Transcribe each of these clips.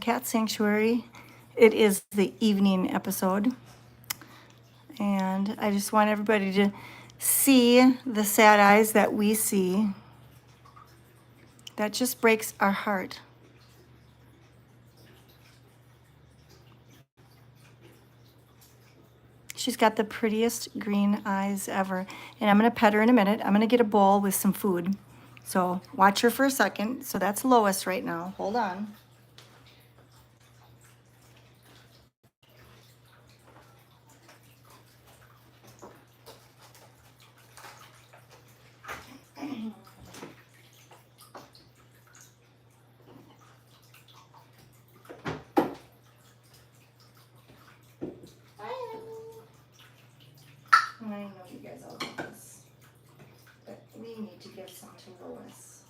Cat Sanctuary. It is the evening episode. And I just want everybody to see the sad eyes that we see. That just breaks our heart. She's got the prettiest green eyes ever. And I'm going to pet her in a minute. I'm going to get a bowl with some food. So watch her for a second. So that's Lois right now. Hold on. I know you guys all do this, but we need to give some to Lois.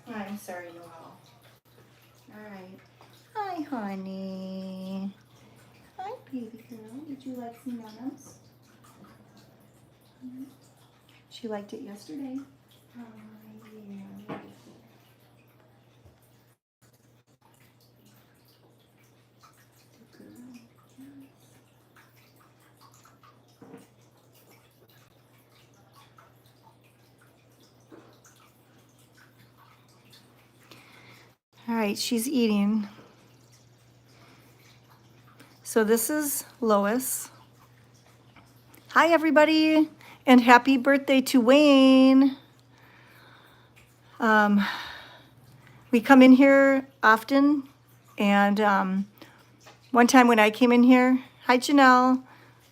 I'm sorry, Noel. All right. Hi, honey. Hi, baby girl. Did you like some M&Ms? She liked it yesterday. Oh, yeah. All right, she's eating. So this is Lois. Hi, everybody, and happy birthday to Wayne. We come in here often, and one time when I came in here, hi, Janelle,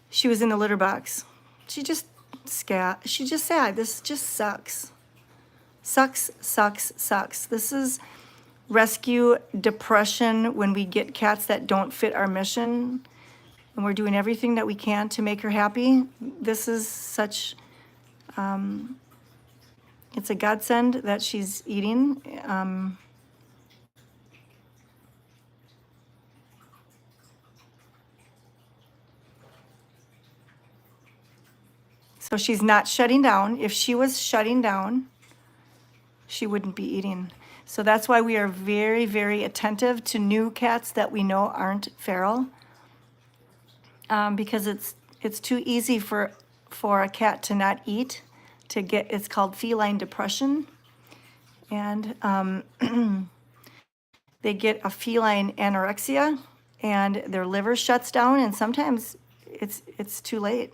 she was in the litter box. She just sad. This just sucks. Sucks, sucks, sucks. This is rescue depression when we get cats that don't fit our mission, and we're doing everything that we can to make her happy. This is such, it's a godsend that she's eating. So she's not shutting down. If she was shutting down, she wouldn't be eating. So that's why we are very, very attentive to new cats that we know aren't feral, because it's too easy for a cat to not eat, to get, it's called feline depression, and they get a feline anorexia, and their liver shuts down, and sometimes it's too late.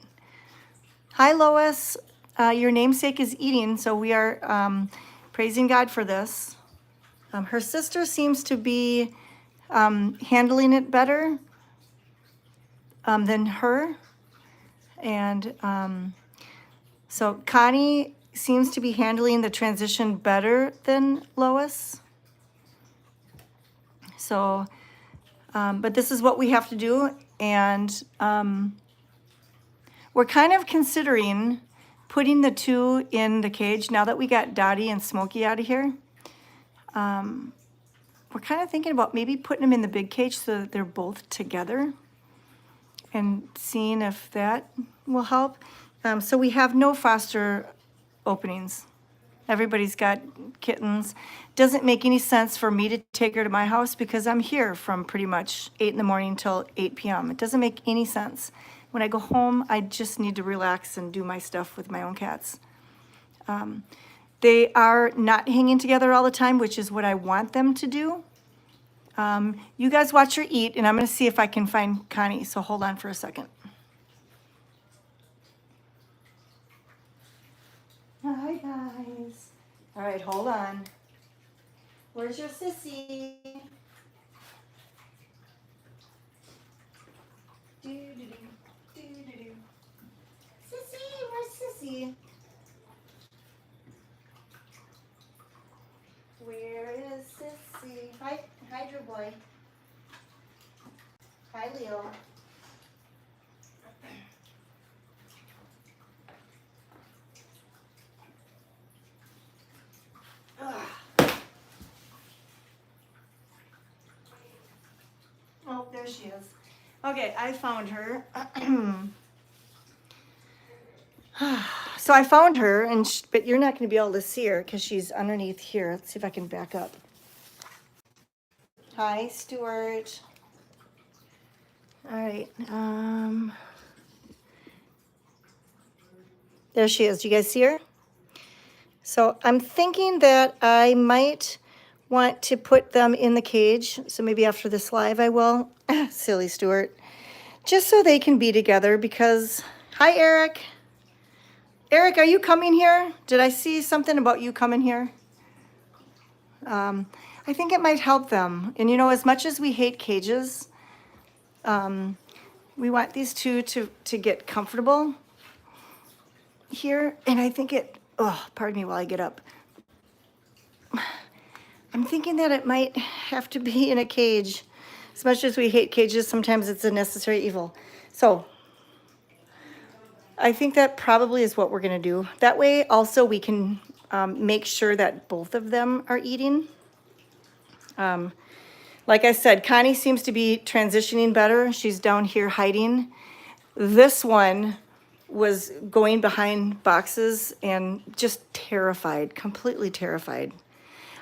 Hi, Lois. Your namesake is eating, so we are praising God for this. Her sister seems to be handling it better than her. And so Connie seems to be handling the transition better than Lois. So, but this is what we have to do. And we're kind of considering putting the two in the cage now that we got Dottie and Smokey out of here. We're kind of thinking about maybe putting them in the big cage so that they're both together and seeing if that will help. So we have no foster openings. Everybody's got kittens. Doesn't make any sense for me to take her to my house because I'm here from pretty much 8 in the morning till 8 p.m. It doesn't make any sense. When I go home, I just need to relax and do my stuff with my own cats. They are not hanging together all the time, which is what I want them to do. You guys watch her eat, and I'm going to see if I can find Connie. So hold on for a second. Hi, guys. All right, hold on. Where's your sissy? Do-do-do. Sissy, where's Sissy? Where is Sissy? Hi, Drew boy. Hi, Leo. Ugh. Oh, there she is. Okay, I found her. So So I found her, but you're not going to be able to see her because she's underneath here. Let's see if I can back up. Hi, Stuart. All right. There she is. Do you guys see her? So I'm thinking that I might want to put them in the cage. So maybe after this live I will. Silly Stuart. Just so they can be together because, hi Eric. Eric, are you coming here? Did I see something about you coming here? I think it might help them. And you know, as much as we hate cages, we want these two to get comfortable here. And I think pardon me while I get up. I'm thinking that it might have to be in a cage. As much as we hate cages, sometimes it's a necessary evil. So I think that probably is what we're gonna do. That way also we can make sure that both of them are eating. Like I said, Connie seems to be transitioning better. She's down here hiding. This one was going behind boxes and just terrified, completely terrified.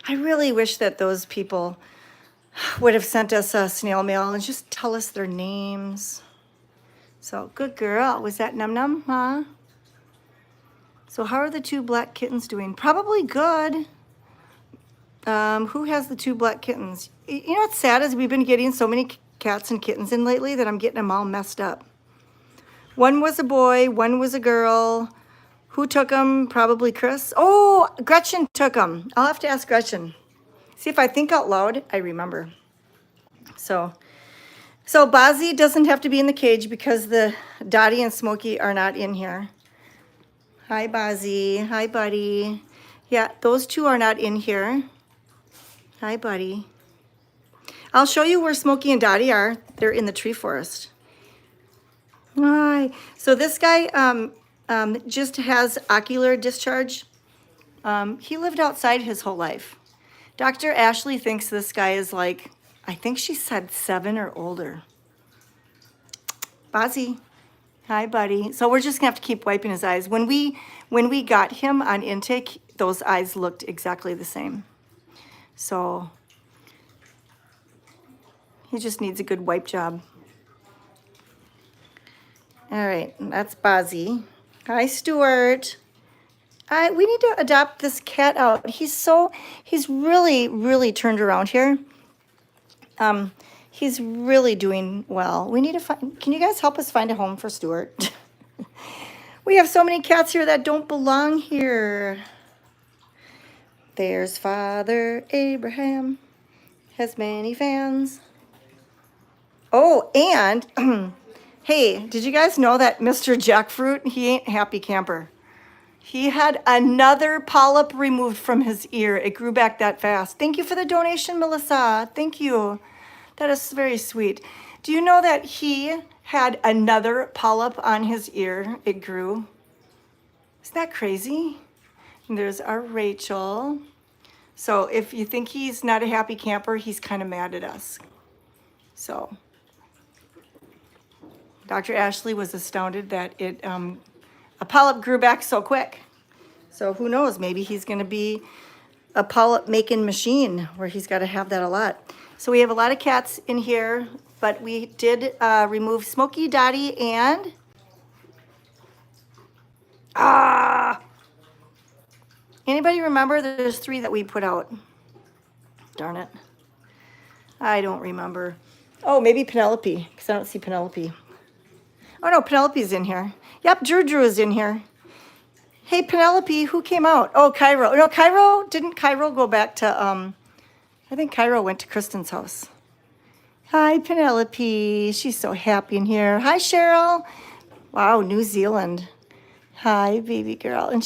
I really wish that those people would have sent us a snail mail and just tell us their names. So, good girl. Was that Num Num, huh? So how are the two black kittens doing? Probably good. Who has the two black kittens? You know what's sad is we've been getting so many cats and kittens in lately that I'm getting them all messed up. One was a boy, one was a girl. Who took them? Probably Chris. Oh, Gretchen took them. I'll have to ask Gretchen. See if I think out loud, I remember. So Bozzy doesn't have to be in the cage because the Dottie and Smokey are not in here. Hi, Bozzy. Hi, buddy. Yeah, those two are not in here. Hi, buddy. I'll show you where Smokey and Dottie are. They're in the tree forest. Hi. So this guy just has ocular discharge. He lived outside his whole life. Dr. Ashley thinks this guy is like, I think she said 7 or older. Bozzy. Hi, buddy. So we're just gonna have to keep wiping his eyes. When we got him on intake, those eyes looked exactly the same. So he just needs a good wipe job. All right, that's Bozzy. Hi, Stuart. We need to adopt this cat out. He's really, really turned around here. He's really doing well. We need to can you guys help us find a home for Stuart? We have so many cats here that don't belong here. There's Father Abraham, has many fans. Oh, and hey, did you guys know that Mr. Jackfruit, he ain't happy camper. He had another polyp removed from his ear. It grew back that fast. Thank you for the donation, Melissa. Thank you. That is very sweet. Do you know that he had another polyp on his ear? It grew. Isn't that crazy? And there's our Rachel. So if you think he's not a happy camper, he's kind of mad at us. So Dr. Ashley was astounded that a polyp grew back so quick. So who knows, maybe he's gonna be a polyp making machine where he's gotta have that a lot. So we have a lot of cats in here, but we did remove Smokey, Dottie, and anybody remember? There's 3 that we put out. Darn it. I don't remember. Oh, maybe Penelope, because I don't see Penelope. Oh no, Penelope's in here. Yep, Drew is in here. Hey, Penelope, who came out? Oh, Cairo. No, didn't Cairo go back to, I think Cairo went to Kristen's house. Hi, Penelope. She's so happy in here. Hi, Cheryl. Wow, New Zealand. Hi, baby girl. And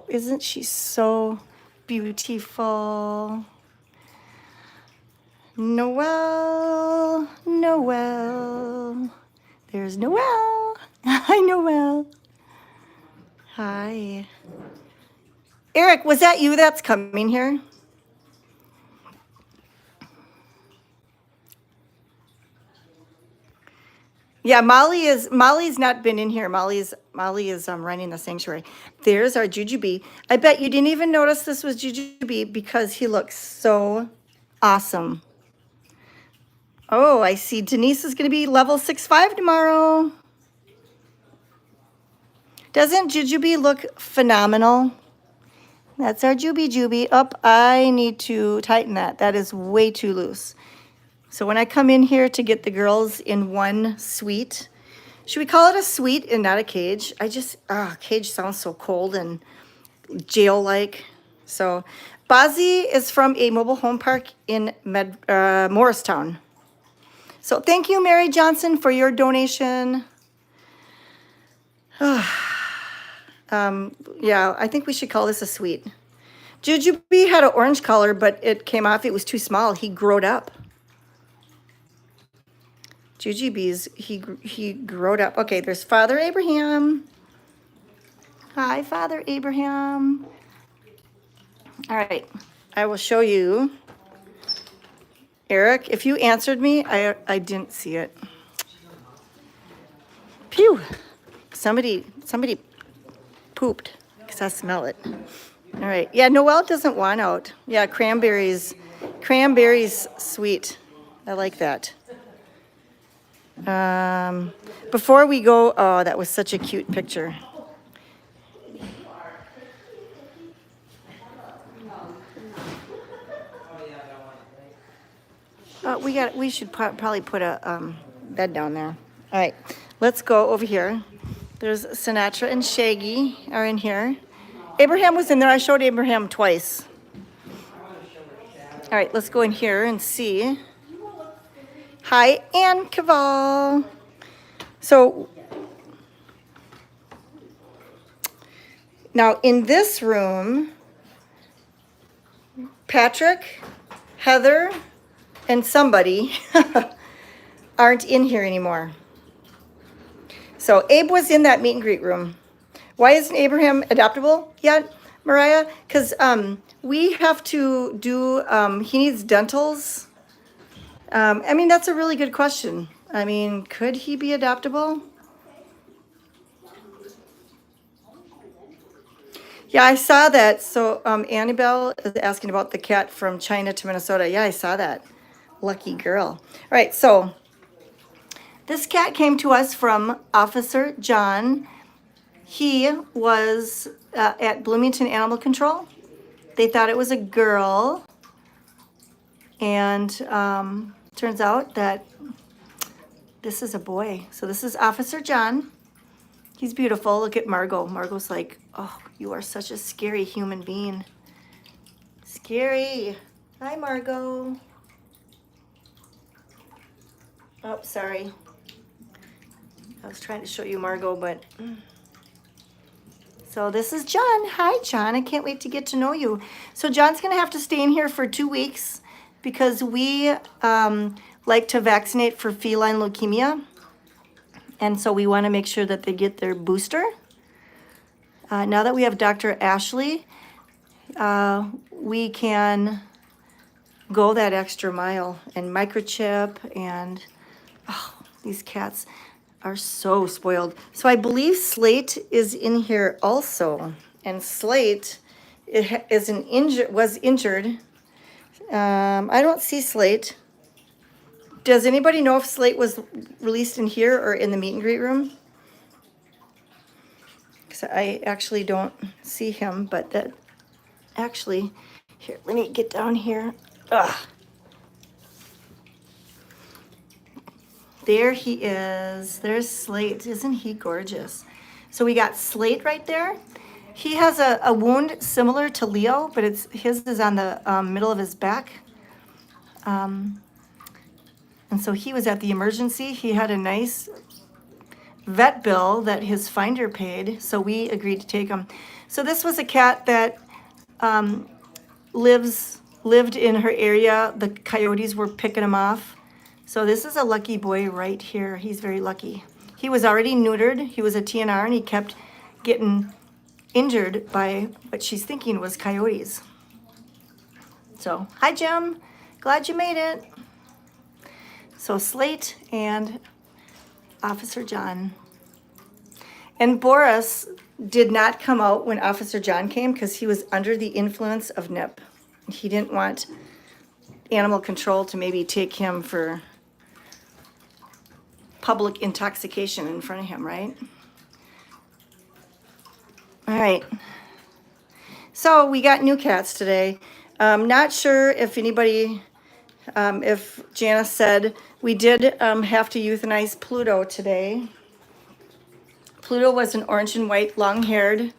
isn't she so beautiful? Noelle. There's Noelle. Hi, Noelle. Hi. Eric, was that you that's coming here? Yeah, Molly's not been in here. Molly is running the sanctuary. There's our Jujubee. I bet you didn't even notice this was Jujubee because he looks so awesome. Oh, I see Denise is going to be level 6-5 tomorrow. Doesn't Jujubee look phenomenal? That's our Juby. Up, I need to tighten that. That is way too loose. So when I come in here to get the girls in one suite, should we call it a suite and not a cage? Cage sounds so cold and jail-like. So Bazzi is from a mobile home park in Morristown. So thank you, Mary Johnson, for your donation. Yeah, I think we should call this a suite. Jujubee had an orange color, but it came off. It was too small. He growed up. Jujubee's, he growed up. Okay, there's Father Abraham. Hi, Father Abraham. All right, I will show you. Eric, if you answered me, I didn't see it. Phew. Somebody pooped because I smell it. All right. Yeah, Noelle doesn't want out. Yeah, cranberries. Cranberries sweet. I like that. Before we go, oh, that was such a cute picture. We should probably put a bed down there. All right, let's go over here. There's Sinatra and Shaggy are in here. Abraham was in there. I showed Abraham twice. All right, let's go in here and see. Hi, Ann Caval. So now in this room, Patrick, Heather, and somebody aren't in here anymore. So Abe was in that meet and greet room. Why isn't Abraham adoptable yet, Mariah? Because we have to do, he needs dentals. I mean, that's a really good question. I mean, could he be adoptable? Yeah, I saw that. So Annabelle is asking about the cat from China to Minnesota. Yeah, I saw that. Lucky girl. All right, so this cat came to us from Officer John. He was at Bloomington Animal Control. They thought it was a girl. And turns out that this is a boy. So this is Officer John. He's beautiful. Look at Margot. Margot's like, oh, you are such a scary human being. Scary. Hi, Margot. Oh, sorry. I was trying to show you Margot, but... So this is John. Hi, John. I can't wait to get to know you. So John's going to have to stay in here for 2 weeks because we like to vaccinate for feline leukemia. And so we want to make sure that they get their booster. Now that we have Dr. Ashley, we can go that extra mile and microchip and oh, these cats are so spoiled. So I believe Slate is in here also, and Slate was injured. I don't see Slate. Does anybody know if Slate was released in here or in the meet and greet room? Because I actually don't see him, but that actually, here, let me get down here. Ugh. There he is. There's Slate. Isn't he gorgeous? So we got Slate right there. He has a wound similar to Leo, but his is on the middle of his back. And so he was at the emergency. He had a nice vet bill that his finder paid, so we agreed to take him. So this was a cat that lived in her area. The coyotes were picking him off. So this is a lucky boy right here. He's very lucky. He was already neutered. He was a TNR, and he kept getting injured by what she's thinking was coyotes. So, hi, Jim. Glad you made it. So Slate and Officer John. And Boris did not come out when Officer John came because he was under the influence of nip. He didn't want animal control to maybe take him for public intoxication in front of him, right? All right. So we got new cats today. Not sure if anybody, if Janice said, we did have to euthanize Pluto today. Pluto was an orange and white, long-haired.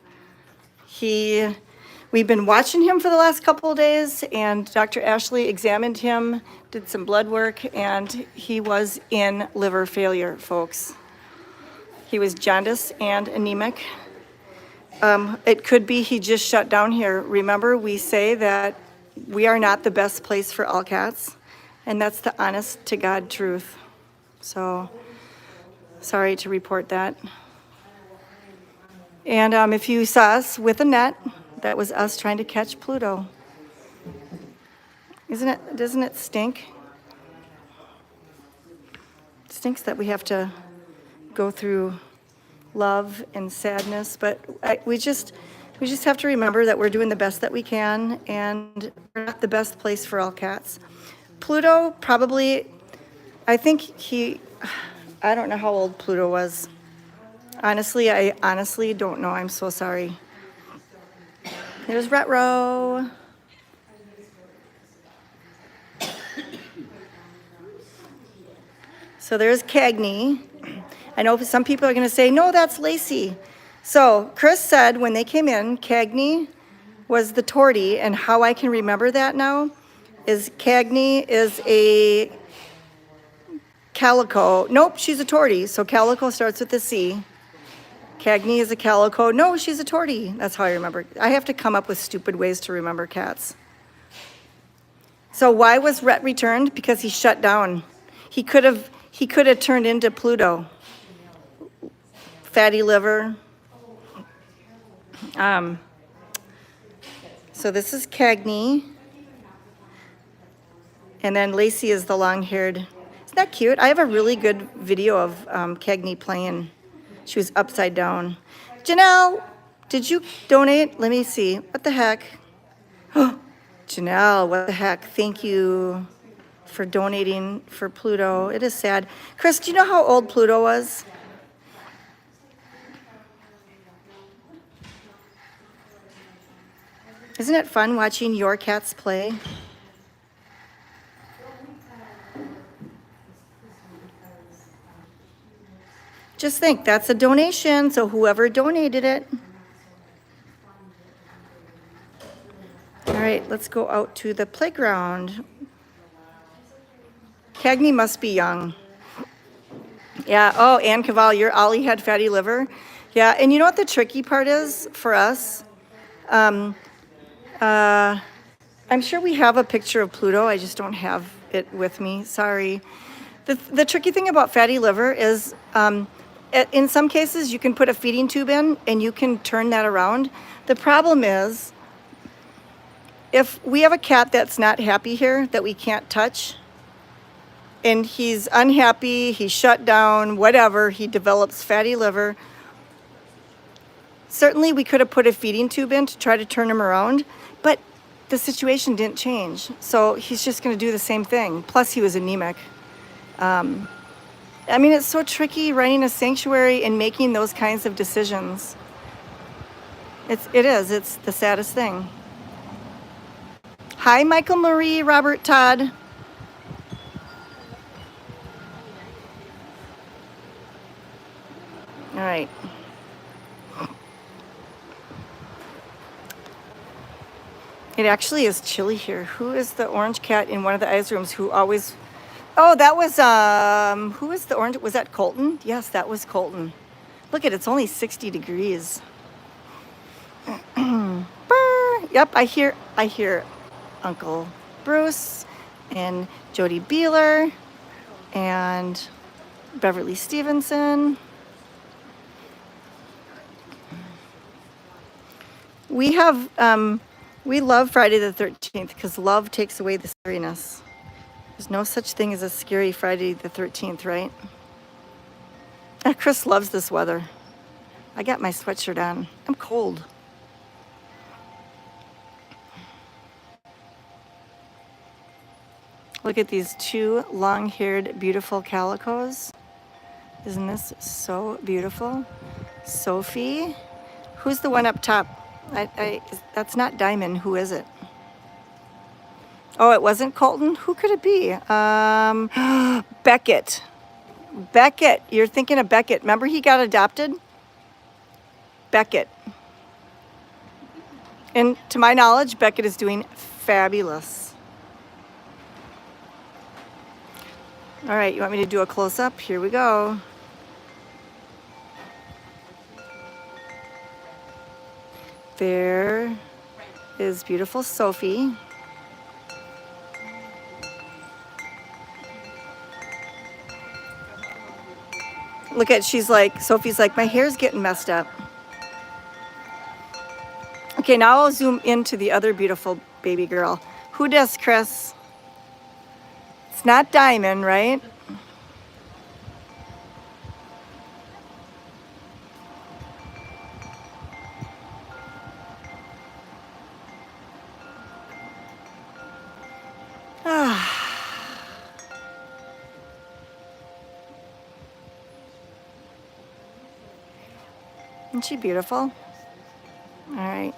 We've been watching him for the last couple of days, and Dr. Ashley examined him, did some blood work, and he was in liver failure, folks. He was jaundice and anemic. It could be he just shut down here. Remember, we say that we are not the best place for all cats, and that's the honest to God truth. So, sorry to report that. And if you saw us with a net, that was us trying to catch Pluto. Doesn't it stink? It stinks that we have to go through love and sadness, but we just have to remember that we're doing the best that we can, and we're not the best place for all cats. Pluto probably, I don't know how old Pluto was. Honestly, I honestly don't know. I'm so sorry. There's Retro. So there's Cagney. I know some people are going to say, no, that's Lacey. So Chris said when they came in, Cagney was the tortie, and how I can remember that now is Cagney is a calico. Nope, she's a tortie. So calico starts with a C. Cagney is a calico. No, she's a tortie. That's how I remember. I have to come up with stupid ways to remember cats. So why was Rhett returned? Because he shut down. He could have turned into Pluto. Fatty liver. So this is Cagney. And then Lacey is the long-haired. Isn't that cute? I have a really good video of Cagney playing. She was upside down. Janelle, did you donate? Let me see. What the heck? Janelle, what the heck? Thank you for donating for Pluto. It is sad. Chris, do you know how old Pluto was? Isn't it fun watching your cats play? Just think, that's a donation, so whoever donated it. All right, let's go out to the playground. Cagney must be young. Yeah, oh, Ann Cavall, your Ollie had fatty liver. Yeah, and you know what the tricky part is for us? I'm sure we have a picture of Pluto. I just don't have it with me. Sorry. The tricky thing about fatty liver is in some cases you can put a feeding tube in and you can turn that around. The problem is if we have a cat that's not happy here that we can't touch, and he's unhappy, he's shut down, whatever, he develops fatty liver, certainly we could have put a feeding tube in to try to turn him around, but the situation didn't change. So he's just going to do the same thing. Plus he was anemic. I mean, it's so tricky running a sanctuary and making those kinds of decisions. It's the saddest thing. Hi, Michael, Marie, Robert, Todd. All right. It actually is chilly here. Who is the orange cat in one of the ice rooms who always... Oh, that was, who was the orange? Was that Colton? Yes, that was Colton. Look it's only 60 degrees. Yep, I hear Uncle Bruce and Jody Beeler and Beverly Stevenson. We love Friday the 13th because love takes away the scariness. There's no such thing as a scary Friday the 13th, right? Chris loves this weather. I got my sweatshirt on. I'm cold. Look at these two long-haired, beautiful calicos. Isn't this so beautiful? Sophie. Who's the one up top? That's not Diamond. Who is it? Oh, it wasn't Colton? Who could it be? Beckett. Beckett. You're thinking of Beckett. Remember he got adopted? Beckett. And to my knowledge, Beckett is doing fabulous. All right, you want me to do a close-up? Here we go. There is beautiful Sophie. Look at, Sophie's like, my hair's getting messed up. Okay, now I'll zoom into the other beautiful baby girl. Who does, Chris? It's not Diamond, right? Isn't she beautiful? All right.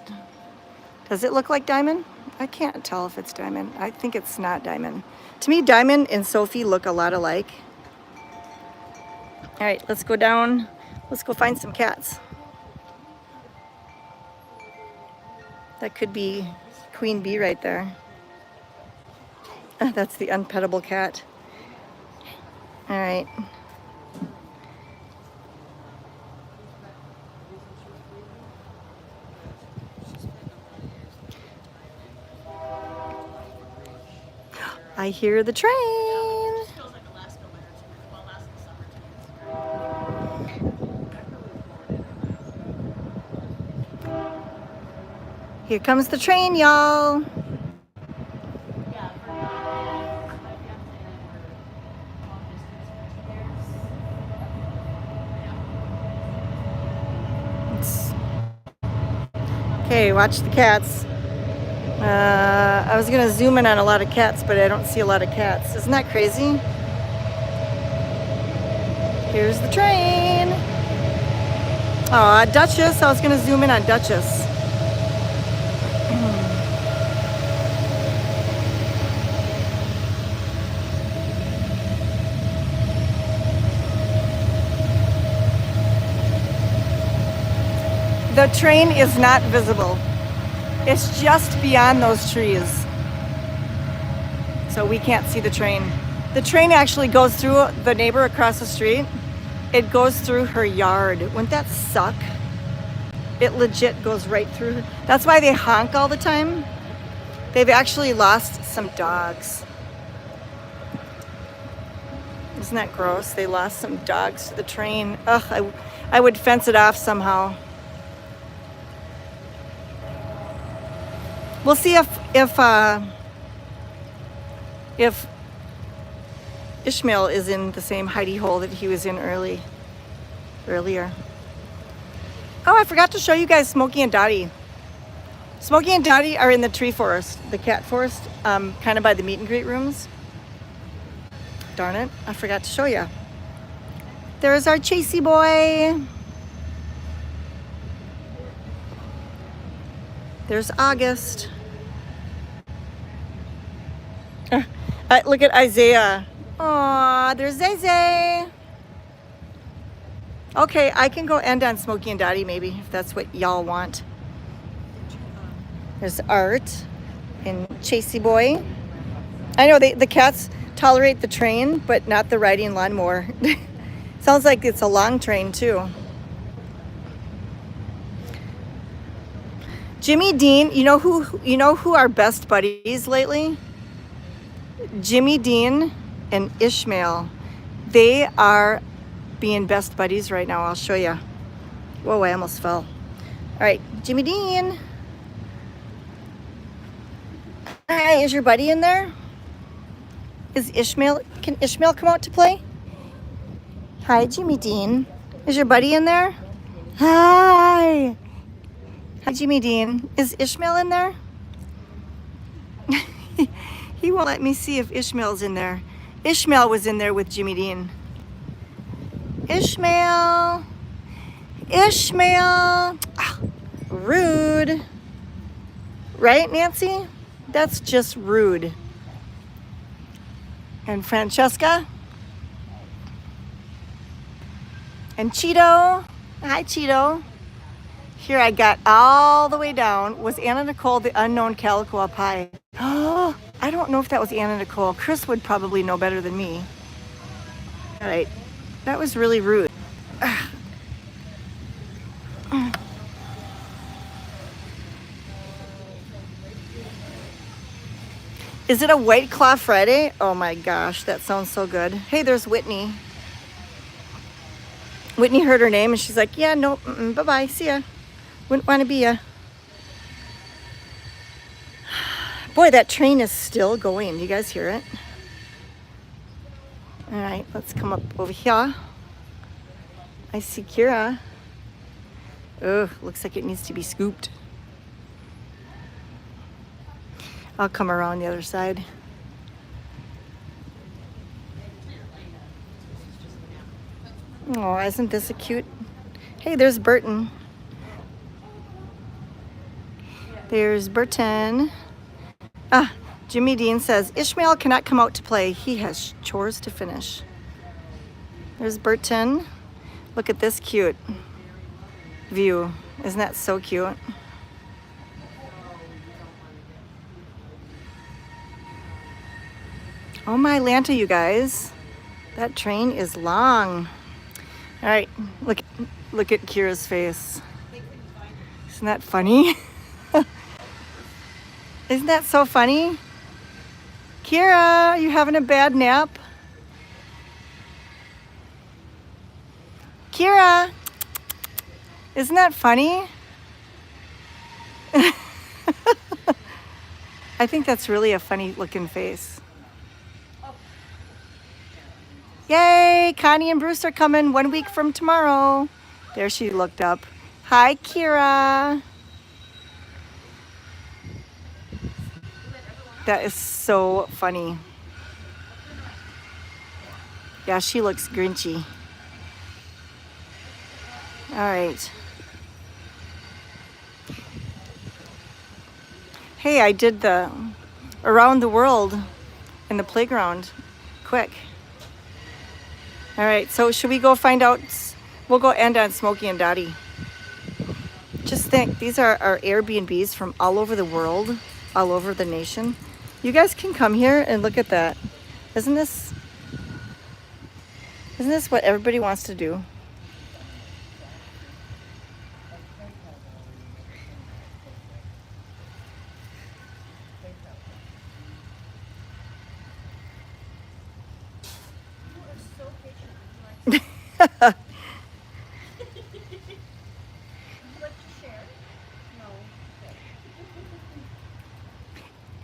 Does it look like Diamond? I can't tell if it's Diamond. I think it's not Diamond. To me, Diamond and Sophie look a lot alike. All right, let's go down. Let's go find some cats. That could be Queen Bee right there. That's the unpettable cat. All right. I hear the train. Here comes the train, y'all. Okay, watch the cats. I was gonna zoom in on a lot of cats, but I don't see a lot of cats. Isn't that crazy? Here's the train. Oh, Duchess. I was gonna zoom in on Duchess. The train is not visible. It's just beyond those trees. So we can't see the train. The train actually goes through the neighbor across the street. It goes through her yard. Wouldn't that suck? It legit goes right through her. That's why they honk all the time. They've actually lost some dogs. Isn't that gross? They lost some dogs to the train. Ugh, I would fence it off somehow. We'll see if Ishmael is in the same hidey hole that he was in earlier. Oh, I forgot to show you guys Smokey and Dottie. Smokey and Dottie are in the tree forest, the cat forest, kind of by the meet and greet rooms. Darn it, I forgot to show you. There's our Chasey boy. There's August. Look at Isaiah. Aw, there's Zay. Okay, I can go end on Smokey and Dottie maybe, if that's what y'all want. There's Art and Chasey boy. I know the cats tolerate the train, but not the riding lawnmower. Sounds like it's a long train too. Jimmy Dean, you know who are best buddies lately? Jimmy Dean and Ishmael. They are being best buddies right now. I'll show you. Whoa, I almost fell. All right, Jimmy Dean. Hi, is your buddy in there? Is Ishmael, can Ishmael come out to play? Hi, Jimmy Dean. Is your buddy in there? Hi. Hi, Jimmy Dean. Is Ishmael in there? He won't let me see if Ishmael's in there. Ishmael was in there with Jimmy Dean. Ishmael. Ishmael. Ah, rude. Right, Nancy? That's just rude. And Francesca. And Cheeto. Hi, Cheeto. Here I got all the way down. Was Anna Nicole the unknown calico up high? Oh, I don't know if that was Anna Nicole. Chris would probably know better than me. All right. That was really rude. Is it a White Claw Friday? Oh my gosh, that sounds so good. Hey, there's Whitney. Whitney heard her name and she's like, yeah, no, bye-bye, see ya. Wouldn't want to be ya. Boy, that train is still going. Do you guys hear it? All right, let's come up over here. I see Kira. Oh, looks like it needs to be scooped. I'll come around the other side. Oh, isn't this a cute? Hey, there's Burton. There's Burton. Ah, Jimmy Dean says, Ishmael cannot come out to play. He has chores to finish. There's Burton. Look at this cute view. Isn't that so cute? Oh my Lanta, you guys. That train is long. All right, look at Kira's face. Isn't that funny? Isn't that so funny? Kira, you having a bad nap? Kira, isn't that funny? I think that's really a funny looking face. Yay, Connie and Bruce are coming 1 week from tomorrow. There she looked up. Hi, Kira. That is so funny. Yeah, she looks grinchy. All right. Hey, I did the around the world in the playground quick. All right, so should we go find out? We'll go end on Smokey and Dottie. Just think, these are our Airbnbs from all over the world, all over the nation. You guys can come here and look at that. Isn't this what everybody wants to do?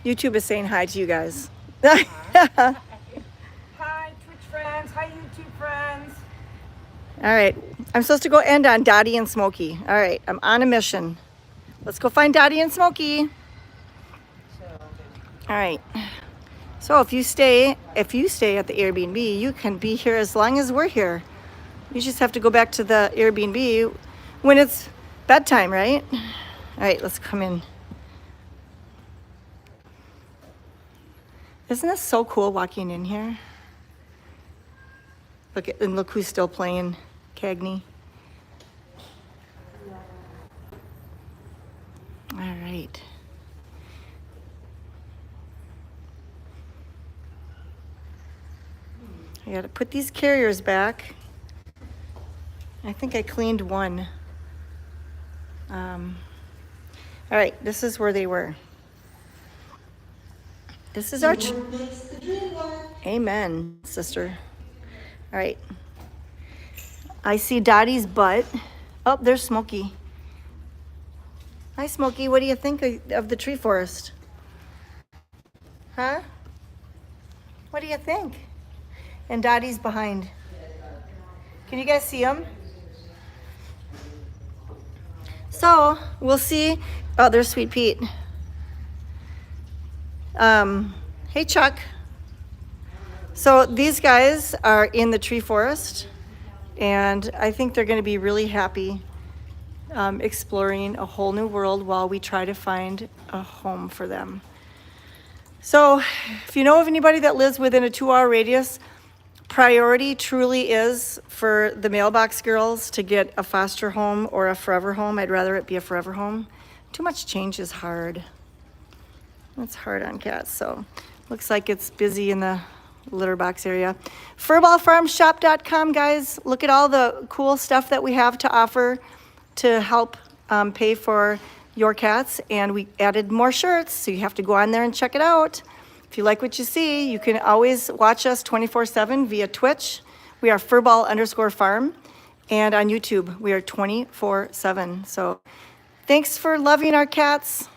YouTube is saying hi to you guys. Hi, Twitch friends. Hi, YouTube friends. All right, I'm supposed to go end on Dottie and Smokey. All right, I'm on a mission. Let's go find Dottie and Smokey. All right. So if you stay at the Airbnb, you can be here as long as we're here. You just have to go back to the Airbnb when it's bedtime, right? All right, let's come in. Isn't this so cool walking in here? Look who's still playing Cagney. All right. I gotta put these carriers back. I think I cleaned one. All right, this is where they were. This is our... Amen, sister. All right. I see Dottie's butt. Oh, there's Smokey. Hi, Smokey. What do you think of the tree forest? Huh? What do you think? And Dottie's behind. Can you guys see him? So we'll see. Oh, there's Sweet Pete. Hey, Chuck. So these guys are in the tree forest, and I think they're going to be really happy exploring a whole new world while we try to find a home for them. So if you know of anybody that lives within a 2-hour radius, priority truly is for the mailbox girls to get a foster home or a forever home. I'd rather it be a forever home. Too much change is hard. It's hard on cats, so looks like it's busy in the litter box area. Furballfarmshop.com, guys. Look at all the cool stuff that we have to offer to help pay for your cats. And we added more shirts, so you have to go on there and check it out. If you like what you see, you can always watch us 24/7 via Twitch. We are furball_farm. And on YouTube, we are 24/7. So thanks for loving our cats.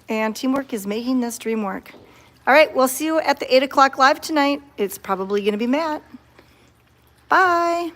And teamwork is making this dream work. All right, we'll see you at the 8 o'clock live tonight. It's probably going to be Matt. Bye.